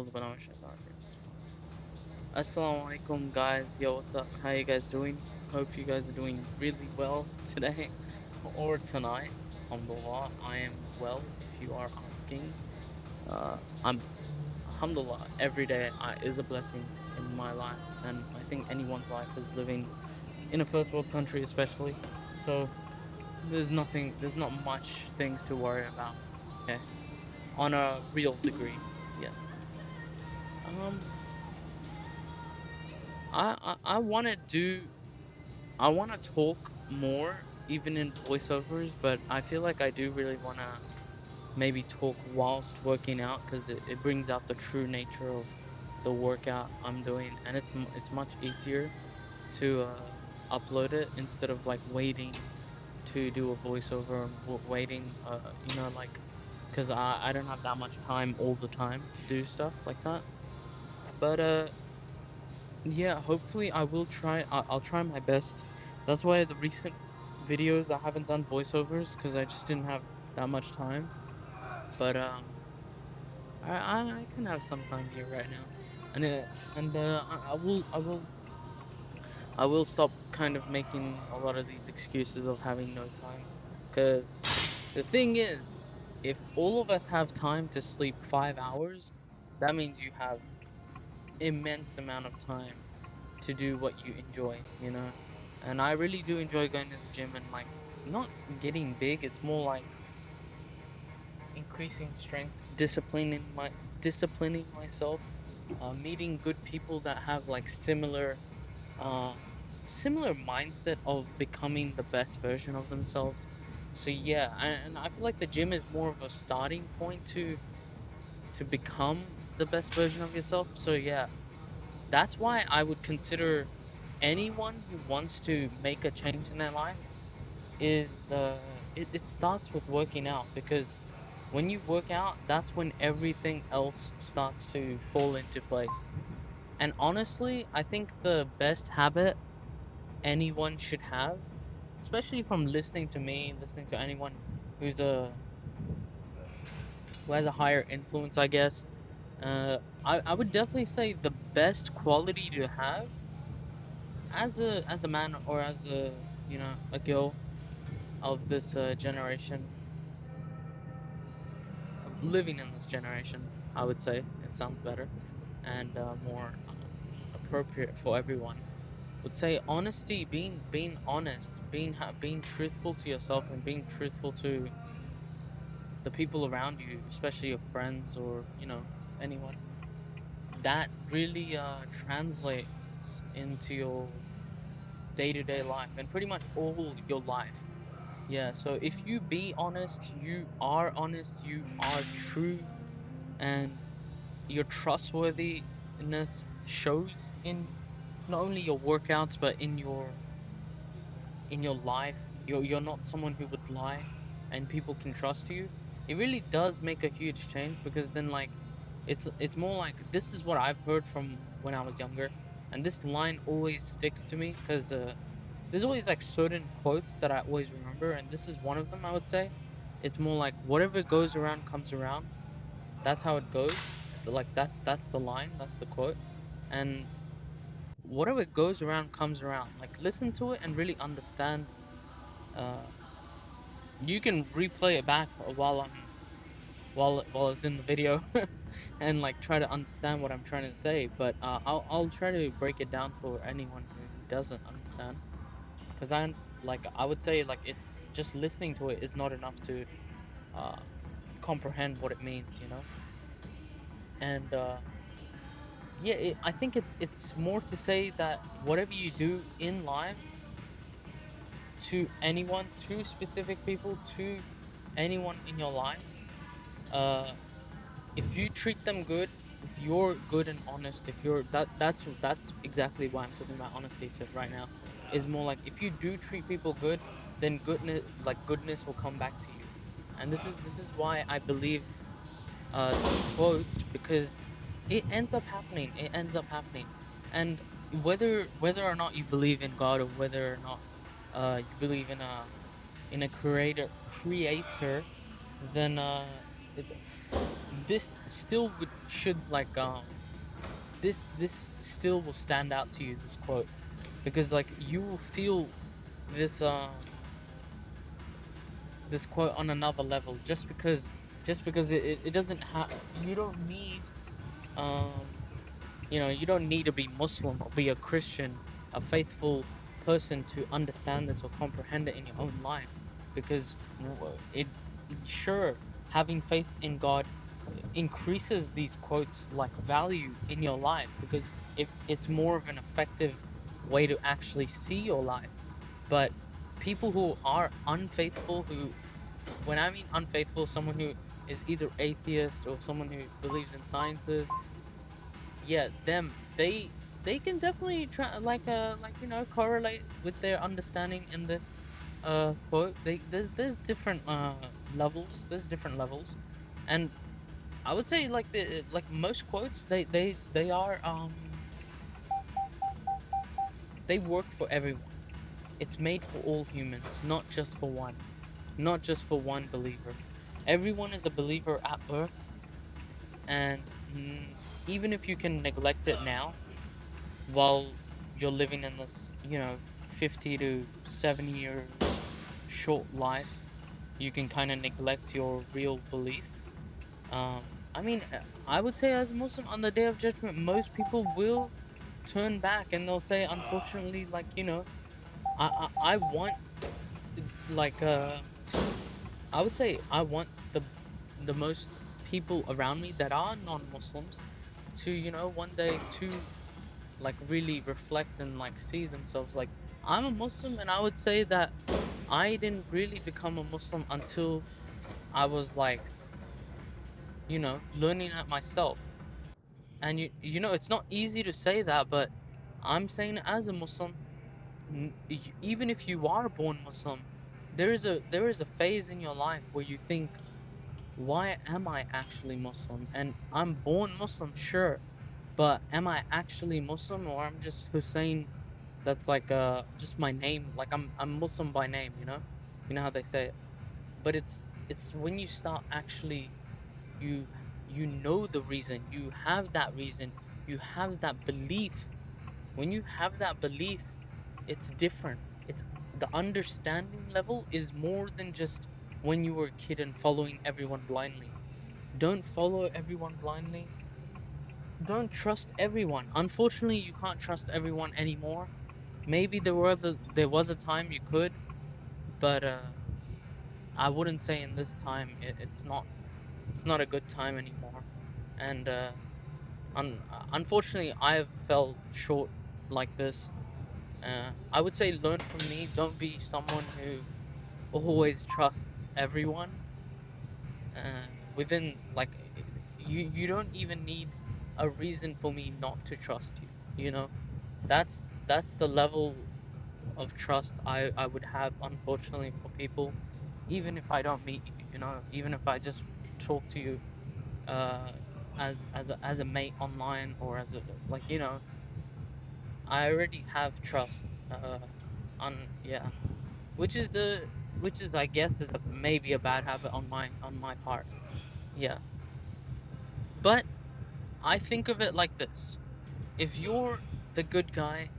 Assalamu alaikum guys. Yo, what's up? How you guys doing? Hope you guys are doing really well today or tonight. Alhamdulillah, I am well if you are asking. I'm Alhamdulillah, every day is a blessing in my life, and I think anyone's life is living in a first world country especially. So there's not much things to worry about. Okay. On a real degree. Yes. Um I want to I want to talk more, even in voiceovers, but I feel like I do really want to maybe talk whilst working out because it brings out the true nature of the workout I'm doing, and it's much easier to upload it instead of like waiting to do a voiceover and waiting, like because I don't have that much time all the time to do stuff like that. But yeah, hopefully I will try. I'll try my best. That's why the recent videos I haven't done voiceovers because I just didn't have that much time. But I can have some time here right now, and I will stop kind of making a lot of these excuses of having no time, because the thing is, if all of us have time to sleep 5 hours, that means you have immense amount of time to do what you enjoy, you know? And I really do enjoy going to the gym and like not getting big, it's more like increasing strength, disciplining myself, meeting good people that have like uh similar mindset of becoming the best version of themselves. So yeah, and I feel like the gym is more of a starting point to become the best version of yourself. So yeah, that's why I would consider anyone who wants to make a change in their life is it starts with working out, because when you work out, that's when everything else starts to fall into place. And honestly, I think the best habit anyone should have, especially from listening to me, listening to anyone who's a who has a higher influence, I guess, I would definitely say the best quality to have as a man or as a a girl of this generation, living in this generation, I would say it sounds better and more appropriate for everyone. Would say honesty, being honest, being truthful to yourself and being truthful to the people around you, especially your friends or anyone. That really translates into your day-to-day life and pretty much all your life. Yeah, so if you be honest, you are true, and your trustworthiness shows in not only your workouts but in your life. You're not someone who would lie, and people can trust you. It really does make a huge change, because then like it's more like, this is what I've heard from when I was younger, and this line always sticks to me because there's always like certain quotes that I always remember, and this is one of them. I would say it's more like, whatever goes around comes around. That's how it goes. Like that's the line, that's the quote. And whatever goes around comes around. Like, listen to it and really understand. Uh, you can replay it back while it's in the video, and like try to understand what I'm trying to say. But I'll try to break it down for anyone who doesn't understand. Because like I would say, like, it's just listening to it is not enough to uh comprehend what it means, you know. And yeah, I think it's more to say that whatever you do in life, to anyone, to specific people, to anyone in your life, uh, if you treat them good, if you're good and honest, if you're that's exactly why I'm talking about honesty to right now. Is more like, if you do treat people good, then goodness will come back to you. And this is why I believe this quote, because it ends up happening. And whether or not you believe in God, or whether or not you believe in a creator, then it, this still should like this still will stand out to you, this quote, because like you will feel this this quote on another level, just because it doesn't have, you don't need um you don't need to be Muslim or be a Christian, a faithful person to understand this or comprehend it in your own life, because it sure, having faith in God increases these quotes like value in your life, because it's more of an effective way to actually see your life. But people who are unfaithful, who, when I mean unfaithful, someone who is either atheist or someone who believes in sciences, yeah, them, they can definitely try like correlate with their understanding in this quote. There's different levels, there's different levels. And I would say like most quotes, they are they work for everyone. It's made for all humans, not just for one, not just for one believer. Everyone is a believer at birth, and even if you can neglect it now while you're living in this, 50 to 70-year short life, you can kind of neglect your real belief. Um, I mean, I would say as a Muslim, on the Day of Judgment, most people will turn back and they'll say, unfortunately, like, I want, like, I would say I want the most people around me that are non-Muslims to, one day to like really reflect and like see themselves like, I'm a Muslim, and I would say that I didn't really become a Muslim until I was like, learning it myself. And it's not easy to say that, but I'm saying it as a Muslim. Even if you are born Muslim, there is a phase in your life where you think, why am I actually Muslim? And I'm born Muslim, sure, but am I actually Muslim, or I'm just Hussein? That's like just my name. Like I'm Muslim by name, You know how they say it. But it's when you start actually, you know the reason, you have that reason, you have that belief. When you have that belief, it's different. It's the understanding level is more than just when you were a kid and following everyone blindly. Don't follow everyone blindly. Don't trust everyone. Unfortunately, you can't trust everyone anymore. Maybe there was a time you could, but I wouldn't say in this time it's not a good time anymore. And unfortunately, I've fell short like this. I would say learn from me. Don't be someone who always trusts everyone. Within like you don't even need a reason for me not to trust you. You know, that's the level of trust I would have, unfortunately, for people, even if I don't meet you. Even if I just talk to you uh as a mate online, or as a, like, I already have trust on, yeah, which is I guess is maybe a bad habit on my part. Yeah. But I think of it like this: if you're the good guy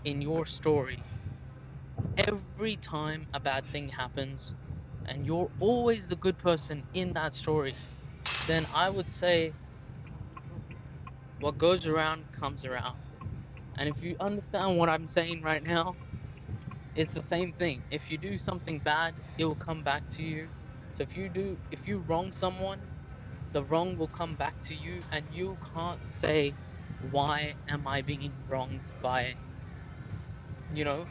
in your story, every time a bad thing happens, and you're always the good person in that story, then I would say what goes around comes around. And if you understand what I'm saying right now, it's the same thing. If you do something bad, it will come back to you. So if you wrong someone, the wrong will come back to you, and you can't say, why am I being wronged by, you know,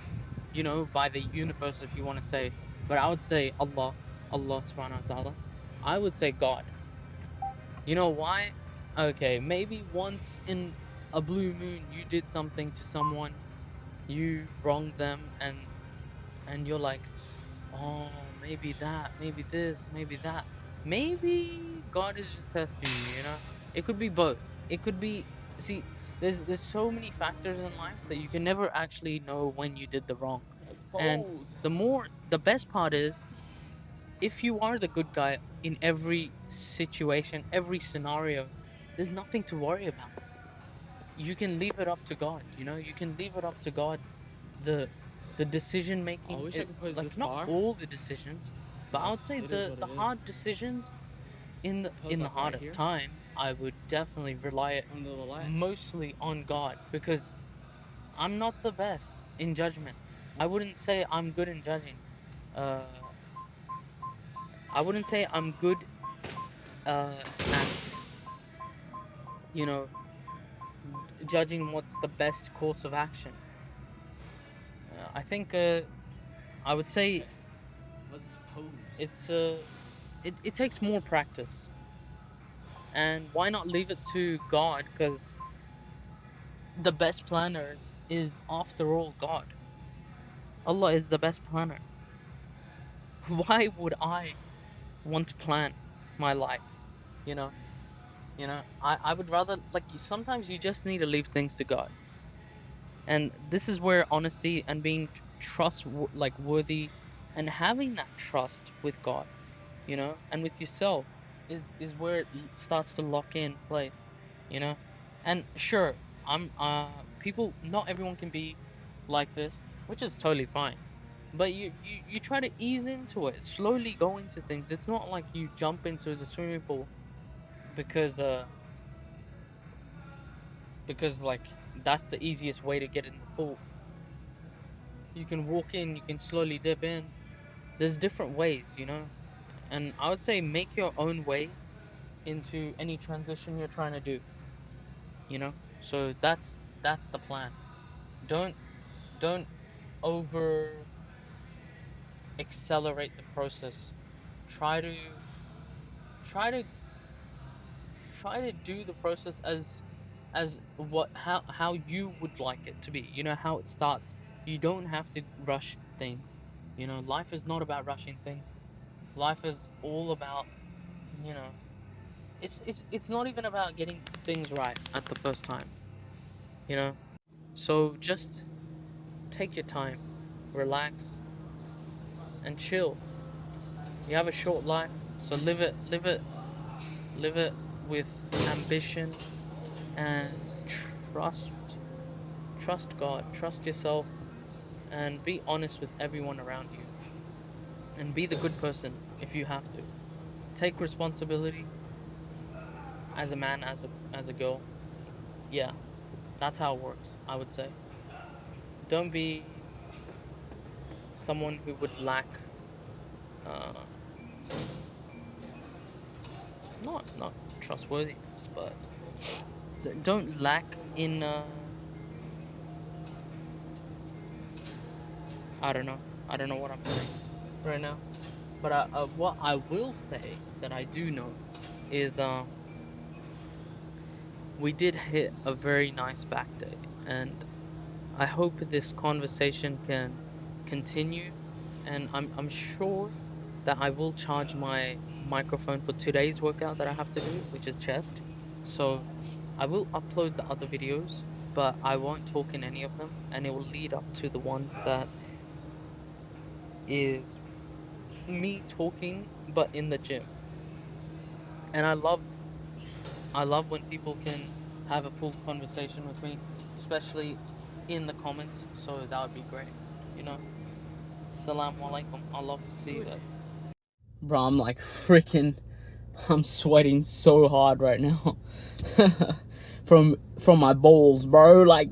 by the universe, if you want to say. But I would say Allah subhanahu wa ta'ala. I would say God. You know why? Okay, maybe once in a blue moon you did something to someone, you wronged them, and you're like, oh, maybe that, maybe this, maybe that. Maybe God is just testing you. It could be both. It could be, see, there's so many factors in life that you can never actually know when you did the wrong. And Expose. the best part is, if you are the good guy in every situation, every scenario, there's nothing to worry about. You can leave it up to God, you know? You can leave it up to God. The the decision I making, wish I could push like this not far, all the decisions, but I but would say it is the what the it is. hard decisions Pose in the like right hardest here times, I would definitely rely it under the light. mostly on God, because I'm not the best in judgment. I wouldn't say I'm good in judging. Uh, I wouldn't say I'm good at, you know, judging what's the best course of action. I think I would say Let's pose. it's it takes more practice. And why not leave it to God? Because the best planners is, after all, God. Allah is the best planner. Why would I want to plan my life? You know, I would rather, like, sometimes you just need to leave things to God. And this is where honesty and being like worthy, and having that trust with God, and with yourself, is where it starts to lock in place, you know. And sure, I'm people, not everyone can be like this, which is totally fine. But you try to ease into it, slowly go into things. It's not like you jump into the swimming pool because like that's the easiest way to get in the pool. You can walk in, you can slowly dip in. There's different ways, and I would say make your own way into any transition you're trying to do, so that's the plan. Don't don't over accelerate the process. Try to try to try to do the process as what how you would like it to be, how it starts. You don't have to rush things. Life is not about rushing things. Life is all about, you know it's not even about getting things right at the first time, you know so just take your time, relax, and chill. You have a short life, so live it with ambition, and trust God, trust yourself, and be honest with everyone around you, and be the good person if you have to. Take responsibility as a man, as a girl. Yeah, that's how it works, I would say. Don't be someone who would lack, uh not trustworthiness, but don't lack in, I don't know what I'm saying right now. But what I will say that I do know is, we did hit a very nice back day, and I hope this conversation can continue. And I'm sure that I will charge my microphone for today's workout that I have to do, which is chest. So I will upload the other videos, but I won't talk in any of them, and it will lead up to the ones that is me talking, but in the gym. And I love when people can have a full conversation with me, especially in the comments. So that would be great. You know. Assalamu alaikum. I love to see you guys. Bro, I'm like freaking. I'm sweating so hard right now. from my balls, bro. Like,